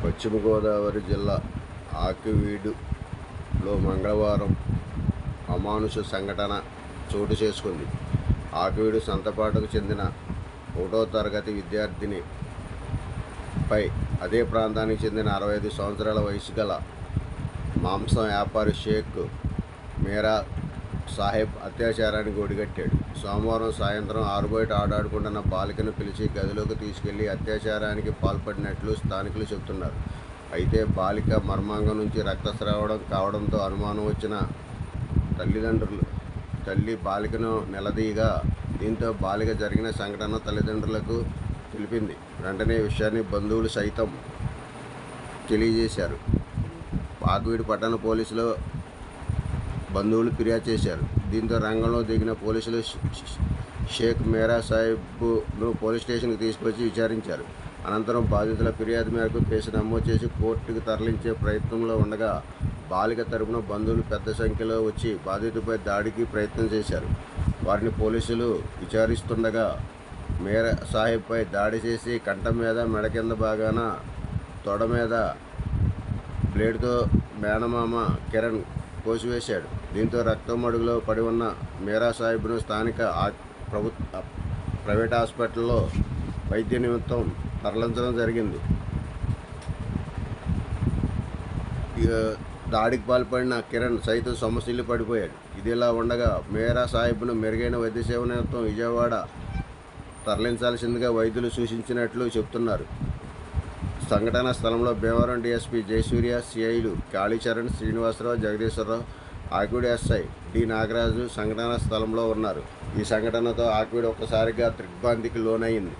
పశ్చిమ గోదావరి జిల్లా ఆకివీడులో మంగళవారం అమానుష సంఘటన చోటు చేసుకుంది. ఆకివీడు సంతపాటుకు చెందిన 1వ తరగతి విద్యార్థినిపై అదే ప్రాంతానికి చెందిన 65 సంవత్సరాల వయసు గల మాంసం వ్యాపారి షేక్ మీరా సాహెబ్ అత్యాచారానికి ఒడిగట్టాడు. సోమవారం సాయంత్రం ఆరుబయట ఆడుకుంటున్న బాలికను పిలిచి గదిలోకి తీసుకెళ్లి అత్యాచారానికి పాల్పడినట్లు స్థానికులు చెబుతున్నారు. అయితే బాలిక మర్మాంగం నుంచి రక్తస్రావం కావడంతో అనుమానం వచ్చిన తల్లి బాలికను నిలదీయగా, దీంతో బాలిక జరిగిన సంఘటన తల్లిదండ్రులకు తెలిపింది. వెంటనే విషయాన్ని బంధువులు సైతం తెలియజేశారు. ఆకివీడు పట్టణ పోలీసులు బంధువులు ఫిర్యాదు చేశారు. దీంతో రంగంలో దిగిన పోలీసులు షేక్ మీరా సాహెబ్ను పోలీస్ స్టేషన్కి తీసుకొచ్చి విచారించారు. అనంతరం బాధితుల ఫిర్యాదు మేరకు కేసు నమోదు చేసి కోర్టుకు తరలించే ప్రయత్నంలో ఉండగా, బాలిక తరపున బంధువులు పెద్ద సంఖ్యలో వచ్చి బాధితుడిపై దాడికి ప్రయత్నం చేశారు. వారిని పోలీసులు విచారిస్తుండగా మీరా సాహెబ్పై దాడి చేసి కంఠం మీద, మెడ కింద భాగాన, తొడ మీద బ్లేడ్తో మేనమామ కిరణ్ కోసివేశాడు. దీంతో రక్తం మడుగులో పడి ఉన్న మీరా సాహెబ్ను స్థానిక ప్రైవేట్ హాస్పిటల్లో వైద్య నిమిత్తం తరలించడం జరిగింది. దాడికి పాల్పడిన కిరణ్ సైతం సొమ్మసిల్లి పడిపోయాడు. ఇదిలా ఉండగా మీరా సాహెబ్ను మెరుగైన వైద్య సేవ నిమిత్తం విజయవాడ తరలించాల్సిందిగా వైద్యులు సూచించినట్లు చెబుతున్నారు. సంఘటనా స్థలంలో భీమవరం డీఎస్పీ జయసూర్య, సిఐలు కాళీచరణ్, శ్రీనివాసరావు, జగదీశ్వరరావు, ఆకివీడు ఎస్ఐ డి నాగరాజు సంఘటనా స్థలంలో ఉన్నారు. ఈ సంఘటనతో ఆకివీడు ఒక్కసారిగా దిగ్భ్రాంతికి లోనైంది.